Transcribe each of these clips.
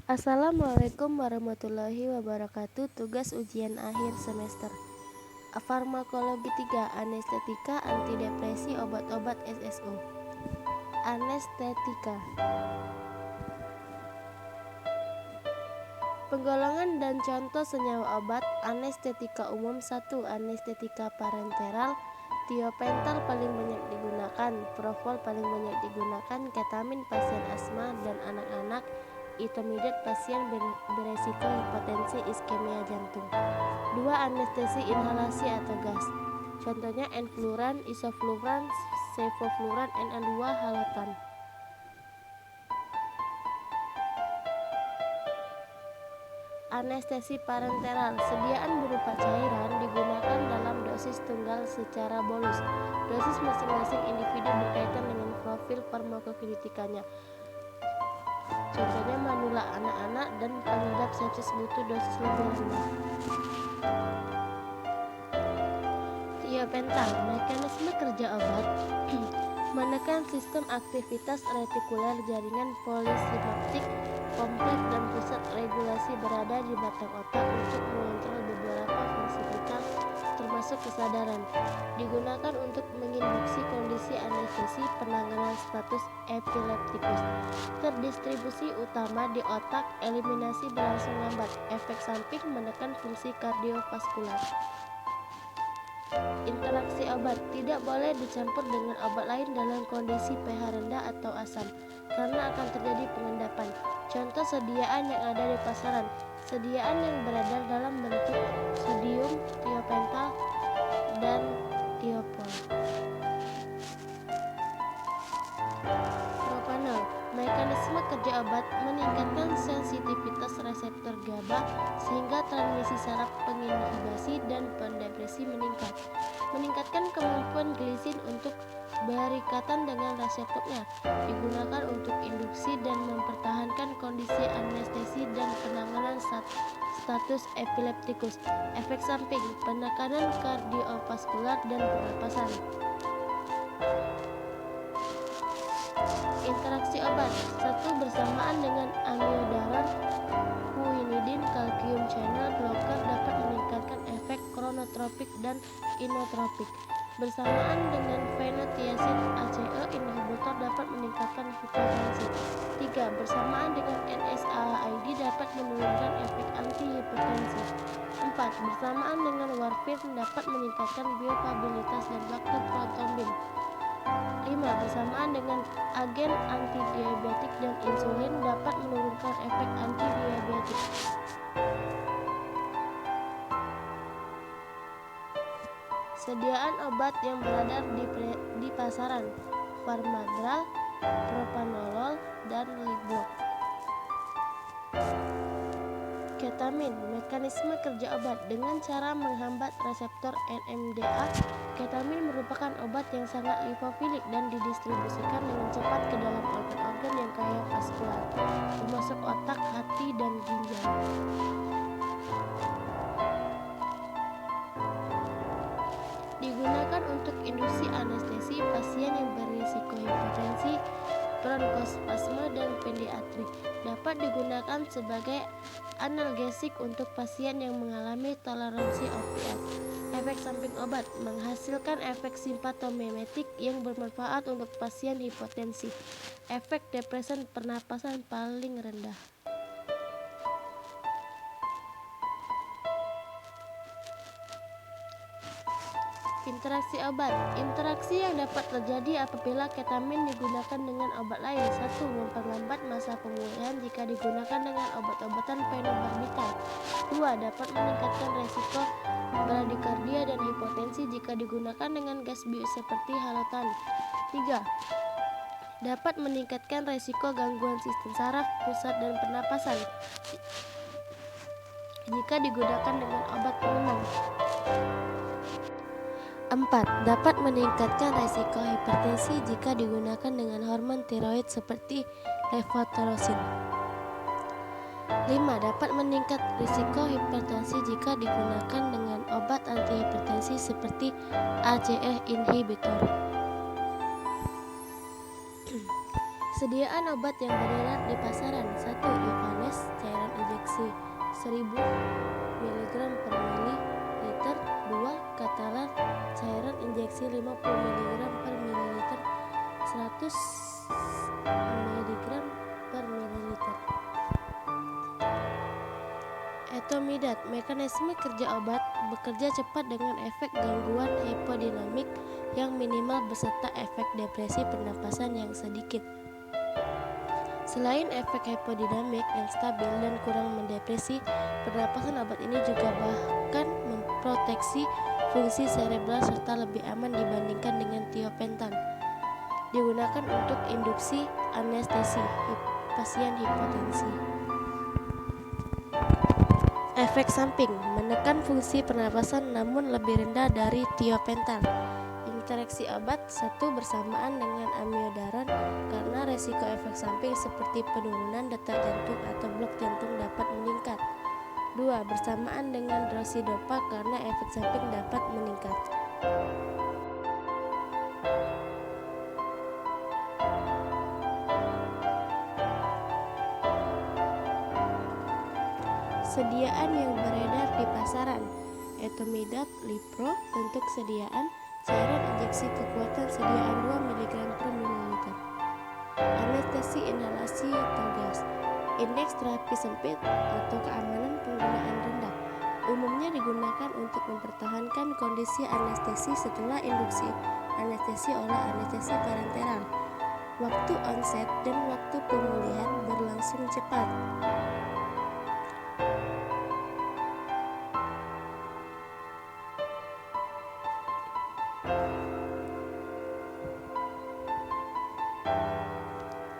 Assalamualaikum warahmatullahi wabarakatuh. Tugas ujian akhir semester. Farmakologi 3, anestetika, antidepresi, obat-obat SSO. Anestetika. Penggolongan dan contoh senyawa obat. Anestetika umum 1. Anestetika parenteral. Tiopental paling banyak digunakan, propofol paling banyak digunakan, ketamin pasien asma dan anak-anak, etomidate pasien beresiko hipertensi iskemia jantung. 2. Anestesi inhalasi atau gas. Contohnya enfluran, isofluran, sevofluran, Na2 halotan. Anestesi parenteral, sediaan berupa cairan digunakan dalam dosis tunggal secara bolus. Dosis masing-masing individu berkaitan dengan profil farmakokinetikanya. Contohnya manula anak-anak dan pengidap sepsis butuh dosis lebih rendah. Tiopental, mekanisme kerja obat menekan sistem aktivitas retikuler jaringan polisinaptik kompleks dan pusat regulasi berada di batang otak untuk mengontrol beberapa fungsi vital termasuk kesadaran. Digunakan untuk menginduksi kondisi anestesi penanganan status epileptikus. Terdistribusi utama di otak, eliminasi berlangsung lambat. Efek samping menekan fungsi kardiovaskular. Interaksi obat tidak boleh dicampur dengan obat lain dalam kondisi pH rendah atau asam karena akan terjadi pengendapan. Contoh sediaan yang ada di pasaran: sediaan yang beredar dalam bentuk sodium tiopental dan tiopol. Propanol, mekanisme kerja obat meningkatkan sensitivitas reseptor GABA sehingga transmisi saraf penginhibasi dan pendepresi meningkat. Meningkatkan kemampuan glisin untuk berikatan dengan reseptornya. Digunakan untuk induksi dan mempertahankan kondisi anestesi dan penanganan status epileptikus. Efek samping: penekanan kardiovaskular dan pernapasan. Interaksi obat 1. Bersamaan dengan amiodaron, quinidin, calcium channel blocker dapat meningkatkan efek kronotropik dan inotropik. Bersamaan dengan phenothiazide, ACE inhibitor dapat meningkatkan hipertensi. 3. Bersamaan dengan NSAID dapat menurunkan efek antihipertensi. 4. Bersamaan dengan warfarin dapat meningkatkan biostabilitas dan waktu protrombin. 5. Bersamaan dengan agen antidiabetik dan insulin dapat menurunkan efek antidiabetik. Sediaan obat yang beredar di pasaran: Farmadral, propanolol, dan Ligbloc. Ketamin, mekanisme kerja obat dengan cara menghambat reseptor NMDA. Ketamin merupakan obat yang sangat lipofilik dan didistribusikan dengan cepat ke dalam organ-organ yang kaya vaskular, termasuk otak, hati, dan ginjal. Digunakan untuk induksi anestesi pasien yang berisiko hipertensi, bronkospasme, dan pediatri. Dapat digunakan sebagai analgesik untuk pasien yang mengalami toleransi opiat. Efek samping obat: menghasilkan efek simpatomimetik yang bermanfaat untuk pasien hipotensi. Efek depresan pernapasan paling rendah. Interaksi obat. Interaksi yang dapat terjadi apabila ketamin digunakan dengan obat lain. 1. Memperlambat masa pemulihan jika digunakan dengan obat-obatan fenobarbital. 2. Dapat meningkatkan resiko bradikardia dan hipotensi jika digunakan dengan gas bius seperti halotan. 3. Dapat meningkatkan resiko gangguan sistem saraf, pusat, dan pernapasan jika digunakan dengan obat penenang. 4. Dapat meningkatkan resiko hipertensi jika digunakan dengan hormon tiroid seperti levothyroxine. 5. Dapat meningkat risiko hipertensi jika digunakan dengan obat antihipertensi seperti ACE inhibitor. Sediaan obat yang beredar di pasaran: 1. Ivanes, Etomidat, mekanisme kerja obat, bekerja cepat dengan efek gangguan hipodinamik yang minimal beserta efek depresi pernapasan yang sedikit. Selain efek hipodinamik yang stabil dan kurang mendepresi, pernapasan obat ini juga bahkan memproteksi fungsi cerebral serta lebih aman dibandingkan dengan tiopentan. Digunakan untuk induksi anestesi pasien hipotensi. Efek samping, menekan fungsi pernapasan namun lebih rendah dari tiopentan. Interaksi obat satu bersamaan dengan amiodaron karena resiko efek samping seperti penurunan detak jantung atau blok jantung dapat meningkat. 2. Bersamaan dengan drosidopa karena efek samping dapat meningkat. Sediaan yang beredar di pasaran. Etomidat Lipro untuk sediaan cairan injeksi kekuatan sediaan 2 mg per ml. Anestesi inhalasi atau gas. Indeks terapi sempit atau keamanan penggunaan rendah. Umumnya digunakan untuk mempertahankan kondisi anestesi setelah induksi anestesi oleh anestesi parenteral. Waktu onset dan waktu pemulihan berlangsung cepat.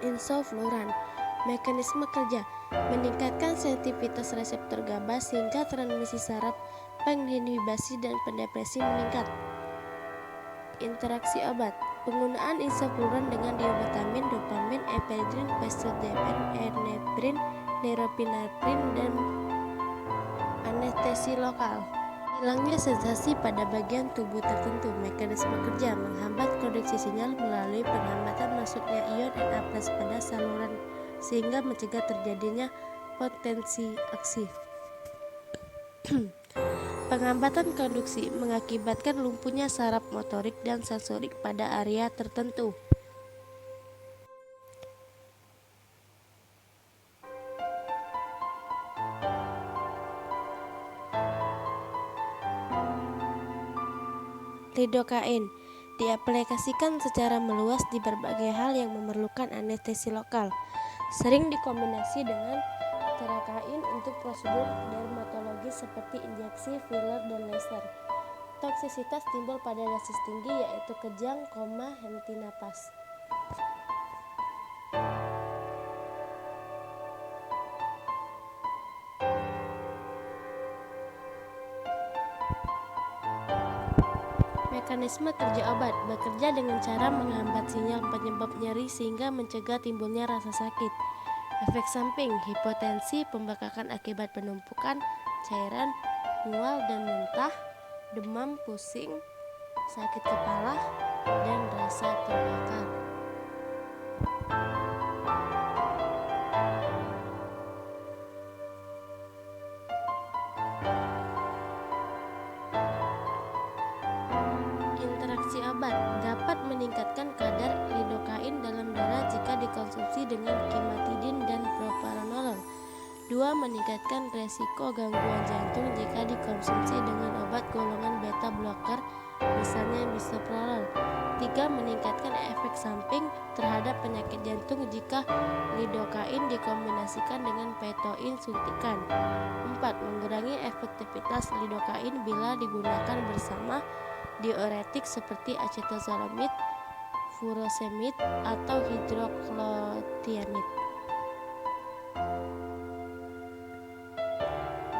Insofluran, mekanisme kerja, meningkatkan sensitivitas reseptor GABA sehingga transmisi saraf, penginhibasi dan pendepresi meningkat. Interaksi obat, penggunaan insofluran dengan diobetamin, dopamin, ephedrine, benzodiazepin, epinephrine, norepinephrine dan anestesi lokal. Hilangnya sensasi pada bagian tubuh tertentu. Mekanisme kerja, menghambat konduksi sinyal melalui penghambatan masuknya ion Na+ pada saluran sehingga mencegah terjadinya potensi aksi. Penghambatan konduksi mengakibatkan lumpuhnya saraf motorik dan sensorik pada area tertentu. Lidocaine diaplikasikan secara meluas di berbagai hal yang memerlukan anestesi lokal. Sering dikombinasi dengan terakain untuk prosedur dermatologis seperti injeksi, filler, dan laser. Toksisitas timbul pada dosis tinggi yaitu kejang, henti napas. Mekanisme kerja obat, bekerja dengan cara menghambat sinyal penyebab nyeri sehingga mencegah timbulnya rasa sakit. Efek samping, hipotensi, pembekakan akibat penumpukan cairan, mual dan muntah, demam, pusing, sakit kepala, dan rasa terbakar. Interaksi obat dapat meningkatkan kadar lidocaine dalam darah jika dikonsumsi dengan kimatidin dan propranolol. 2. Meningkatkan resiko gangguan jantung jika dikonsumsi dengan obat golongan beta blocker, misalnya bisoprolol. 3. Meningkatkan efek samping terhadap penyakit jantung jika lidocaine dikombinasikan dengan petoin suntikan. 4. Mengurangi efektivitas lidocaine bila digunakan bersama diuretik seperti acetazolamid, furosemid, atau hidroklotiamid.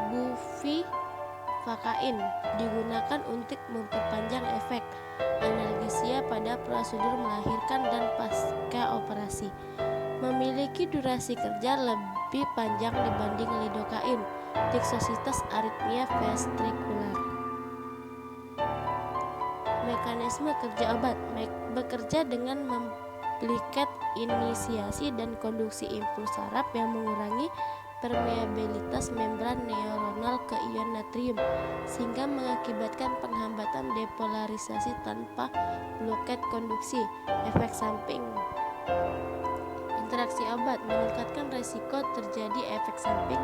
Bupivacain digunakan untuk memperpanjang efek analgesia pada prosedur melahirkan dan pasca operasi. Memiliki durasi kerja lebih panjang dibanding lidocaine. Toksisitas aritmia ventrikular. Mekanisme kerja obat, bekerja dengan memplikat inisiasi dan konduksi impuls saraf yang mengurangi permeabilitas membran neuronal ke ion natrium sehingga mengakibatkan penghambatan depolarisasi tanpa bloket konduksi. Efek samping, interaksi obat meningkatkan resiko terjadi efek samping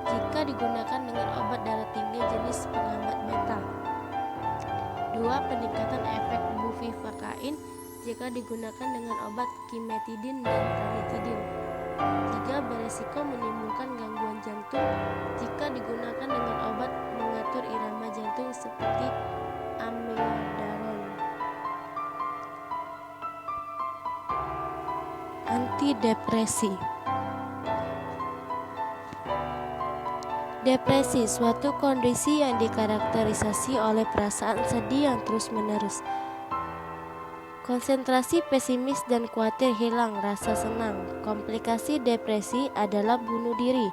jika digunakan dengan obat darah tinggi jenis penghambat beta. 2. Peningkatan efek buvivakain jika digunakan dengan obat kimetidin dan ranitidin. 3. Beresiko menimbulkan gangguan jantung jika digunakan dengan obat mengatur irama jantung seperti amiodaron. Antidepresi. Depresi, suatu kondisi yang dikarakterisasi oleh perasaan sedih yang terus-menerus. Konsentrasi pesimis dan khawatir hilang rasa senang. Komplikasi depresi adalah bunuh diri,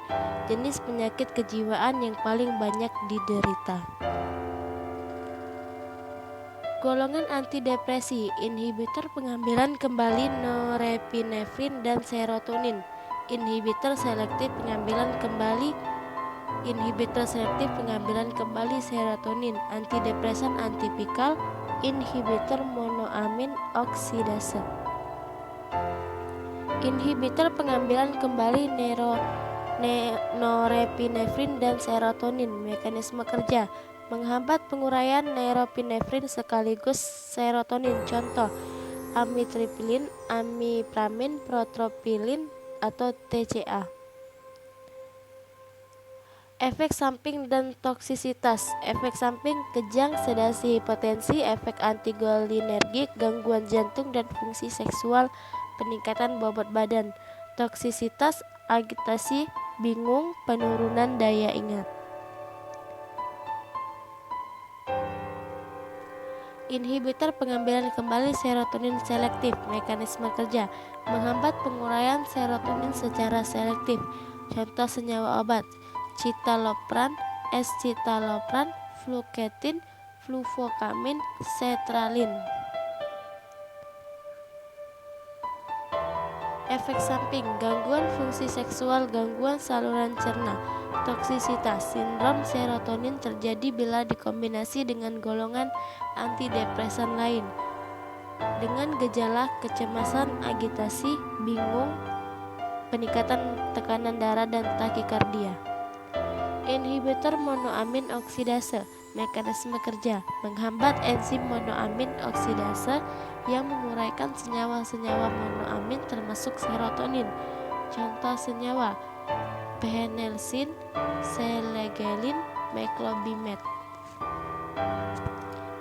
jenis penyakit kejiwaan yang paling banyak diderita. Golongan antidepresi, inhibitor pengambilan kembali norepinefrin dan serotonin, inhibitor selektif pengambilan kembali serotonin, antidepresan antipikal, inhibitor monoamin oksidase. Inhibitor pengambilan kembali norepinefrin dan serotonin. Mekanisme kerja: menghambat penguraian norepinefrin sekaligus serotonin. Contoh: amitriptilin, amipramin, protropilin atau TCA. Efek samping dan toksisitas. Efek samping: kejang, sedasi, hipotensi, efek antigolinergik, gangguan jantung dan fungsi seksual, peningkatan bobot badan. Toksisitas: agitasi, bingung, penurunan daya ingat. Inhibitor pengambilan kembali serotonin selektif. Mekanisme kerja: menghambat penguraian serotonin secara selektif. Contoh senyawa obat: citalopram, escitalopram, fluketin, fluvokamin, sertralin. Efek samping: gangguan fungsi seksual, gangguan saluran cerna. Toksisitas: sindrom serotonin terjadi bila dikombinasi dengan golongan antidepresan lain dengan gejala kecemasan, agitasi, bingung, peningkatan tekanan darah dan takikardia. Inhibitor monoamin oksidase. Mekanisme kerja: menghambat enzim monoamin oksidase yang menguraikan senyawa-senyawa monoamin termasuk serotonin. Contoh senyawa: phenelsin, selegelin, meclobimab.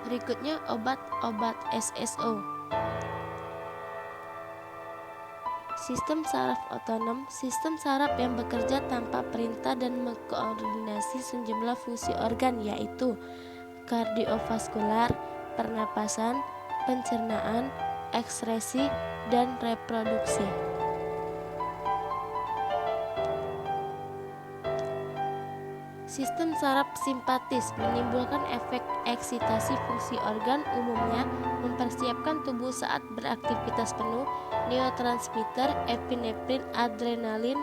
Berikutnya obat-obat SSO. Sistem saraf otonom, sistem saraf yang bekerja tanpa perintah dan mengkoordinasi sejumlah fungsi organ, yaitu kardiovaskular, pernapasan, pencernaan, ekskresi, dan reproduksi. Sistem saraf simpatis menimbulkan efek eksitasi fungsi organ, umumnya mempersiapkan tubuh saat beraktivitas penuh. Neurotransmitter, epinefrin, adrenalin,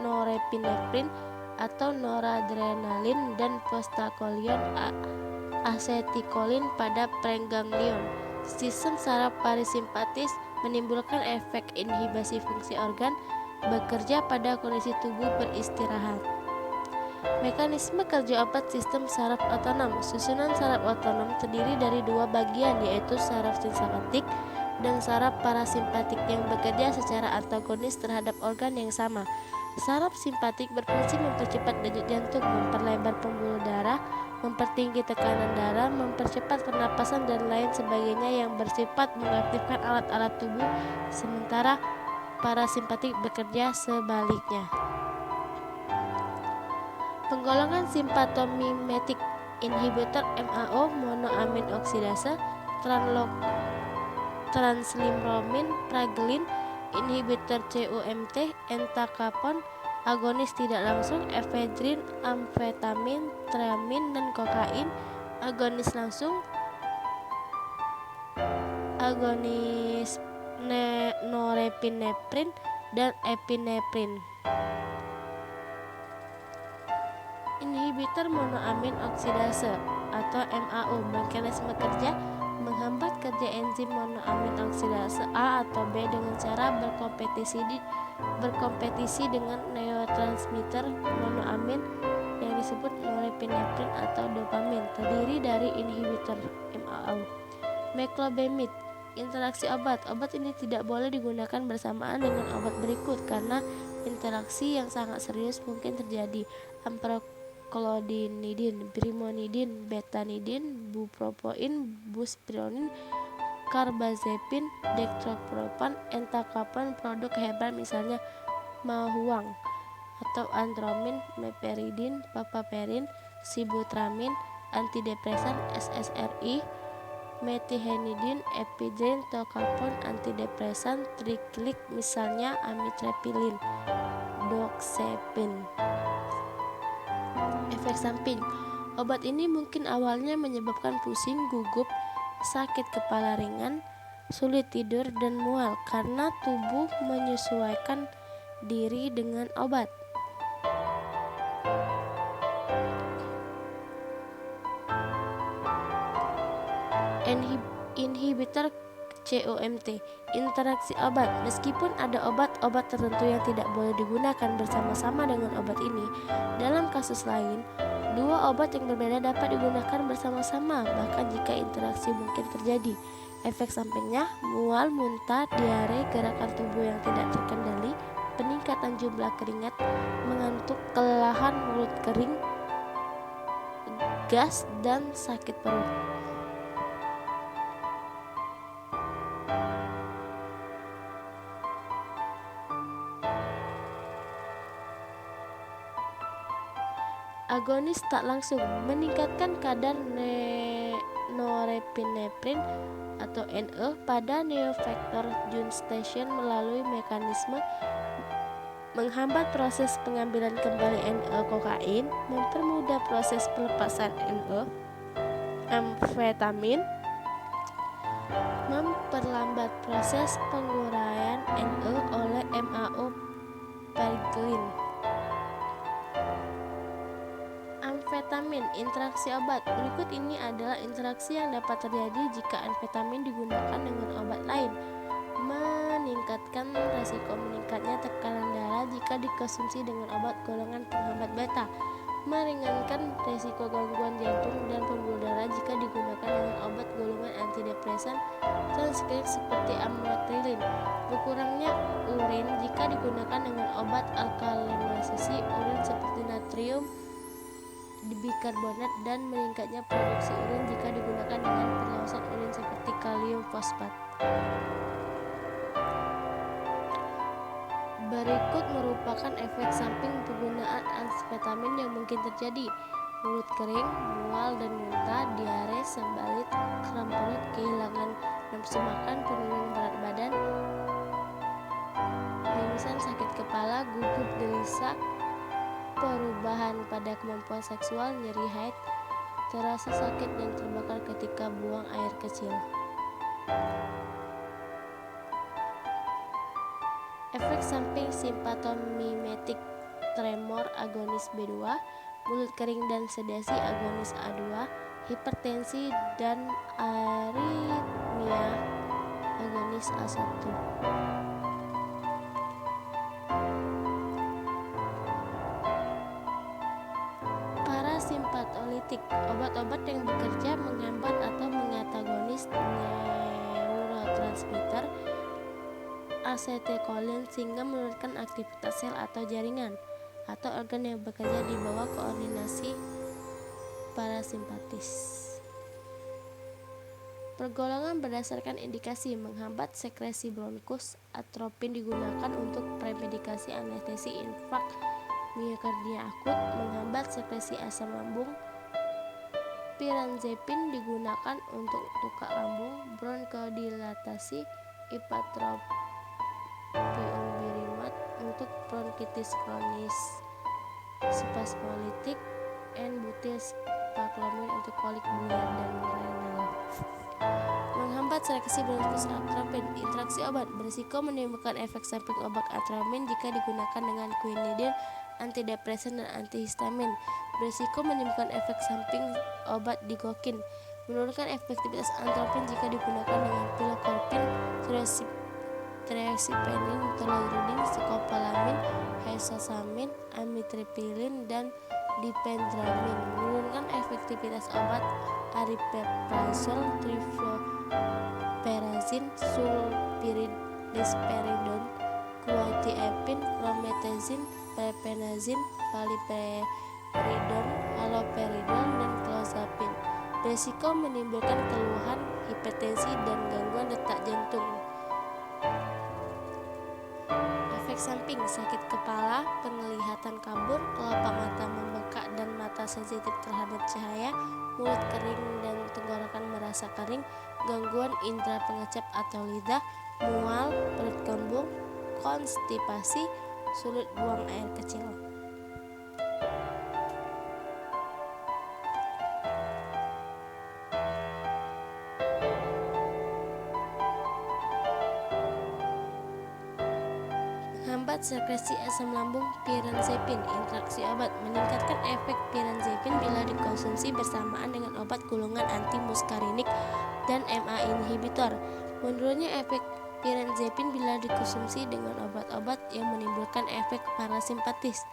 norepinefrin atau noradrenalin, dan postakolion, asetikolin pada preganglion. Sistem saraf parasimpatis menimbulkan efek inhibisi fungsi organ, bekerja pada kondisi tubuh beristirahat. Mekanisme kerja obat sistem saraf otonom. Susunan saraf otonom terdiri dari dua bagian, yaitu saraf simpatik dan saraf parasimpatik yang bekerja secara antagonis terhadap organ yang sama. Saraf simpatik berfungsi mempercepat denyut jantung, memperlebar pembuluh darah, mempertinggi tekanan darah, mempercepat pernapasan dan lain sebagainya yang bersifat mengaktifkan alat-alat tubuh, sementara parasimpatik bekerja sebaliknya. Penggolongan simpatomimetik: inhibitor MAO, monoamin oksidase, translimromin, pragelin, inhibitor CUMT, entacapone, agonis tidak langsung, efedrin, amfetamin, triamin, dan kokain, agonis langsung, agonis norepinefrin dan epinefrin. Inhibitor monoamin oksidase atau MAO. Mekanisme kerja: menghambat kerja enzim monoamin oksidase A atau B dengan cara berkompetisi dengan neurotransmitter monoamin yang disebut norepinefrin atau dopamin, terdiri dari inhibitor MAO. Meclobemid, interaksi obat. Obat ini tidak boleh digunakan bersamaan dengan obat berikut karena interaksi yang sangat serius mungkin terjadi. Ampreklodinidin, brimonidin, betanidin, bupropion, buspirone, carbazepin, dextropropan, entacapone, produk herbal misalnya mahuang atau andromin, meperidin, papaperin, sibutramin, antidepresan, SSRI, metihenidin, epidrin, tocapone, antidepresan, triklik misalnya amitriptylin, doxepin. Efek samping. Obat ini mungkin awalnya menyebabkan pusing, gugup, sakit kepala ringan, sulit tidur, dan mual karena tubuh menyesuaikan diri dengan obat. Inhibitor COMT, interaksi obat. Meskipun ada obat-obat tertentu yang tidak boleh digunakan bersama-sama dengan obat ini, dalam kasus lain, dua obat yang berbeda dapat digunakan bersama-sama, bahkan jika interaksi mungkin terjadi. Efek sampingnya, mual, muntah, diare, gerakan tubuh yang tidak terkendali, peningkatan jumlah keringat, mengantuk, kelelahan, mulut kering, gas, dan sakit perut. Agonis tak langsung meningkatkan kadar norepinefrin atau NE pada neofaktor Johnstone melalui mekanisme menghambat proses pengambilan kembali NE kokain, mempermudah proses pelepasan NE amfetamin, memperlambat proses penguraian NE oleh MAO pergilin. Amfetamin, interaksi obat. Berikut ini adalah interaksi yang dapat terjadi jika amfetamin digunakan dengan obat lain. Meningkatkan resiko meningkatnya tekanan darah jika dikonsumsi dengan obat golongan penghambat beta. Meringankan resiko gangguan jantung dan pembuluh darah jika digunakan dengan obat golongan antidepresan transkrinik seperti amitriptylin. Berkurangnya urin jika digunakan dengan obat alkalinisasi urin seperti natrium bikarbonat, dan meningkatnya produksi urin jika digunakan dengan pengawasan urin seperti kalium fosfat. Berikut merupakan efek samping penggunaan amfetamin yang mungkin terjadi: mulut kering, mual dan muntah, diare, sembalit, kram perut, kehilangan nafsu makan, penurunan berat badan, mimisan, sakit kepala, gugup, gelisah, perubahan pada kemampuan seksual, nyeri haid, terasa sakit dan terbakar ketika buang air kecil. Efek samping simpatomimetik, tremor agonis B2, mulut kering dan sedasi agonis A2, hipertensi dan aritmia agonis A1. Parasimpatolitik, obat-obat yang bekerja menghambat atau mengantagonis neurotransmitter asetilkolin sehingga menurunkan aktivitas sel atau jaringan atau organ yang bekerja di bawah koordinasi parasimpatis. Pergolongan berdasarkan indikasi: menghambat sekresi bronkus, atropin digunakan untuk premedikasi anestesi infak miokardia akut, menghambat sekresi asam lambung. Piranzepin digunakan untuk luka lambung, bronchodilatasi, ipatropionbirimat untuk bronkitis kronis, spasmolitik, N-butil spaklamin untuk kolik biliar dan renal. Menghambat sekresi bronkus atropin, interaksi obat berisiko menimbulkan efek samping obat atropin jika digunakan dengan quinidin, antidepresan dan antihistamin. Berisiko menimbulkan efek samping obat digokin. menurunkan efektivitas atropin jika digunakan dengan pilokorpin, trioxypenin, toluidine, skopolamin, hexosamin, amitriptyline, dan diphenhydramine. Menurunkan efektivitas obat aripiprazole, trifluoperazine, sulpirisperidone, quetiapine, promethazine, prepenazine, paliperidone, haloperidol, dan clozapine. Berisiko menimbulkan keluhan, hipertensi, dan gangguan detak jantung. Efek samping: sakit kepala, penglihatan kabur, kelopak mata membengkak dan mata sensitif terhadap cahaya, mulut kering dan tenggorokan merasa kering, gangguan indera pengecap atau lidah, mual, perut kembung, konstipasi, sulit buang air kecil. Menghambat sekresi asam lambung. Piranzepin. Interaksi obat: meningkatkan efek piranzepin bila dikonsumsi bersamaan dengan obat gulungan anti-muskarinik dan MA inhibitor. Menurunnya efek piranzepin bila dikonsumsi dengan obat-obat yang menimbulkan efek parasimpatis.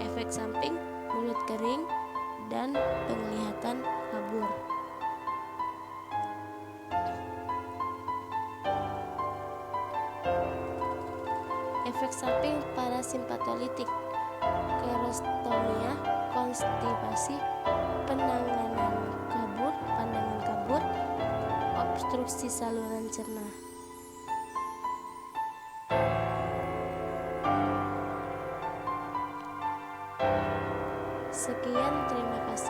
Efek samping: mulut kering dan penglihatan kabur. Efek samping parasimpatolitik: kerostomia, konstipasi, pandangan kabur, obstruksi saluran cerna. Sekian, terima kasih.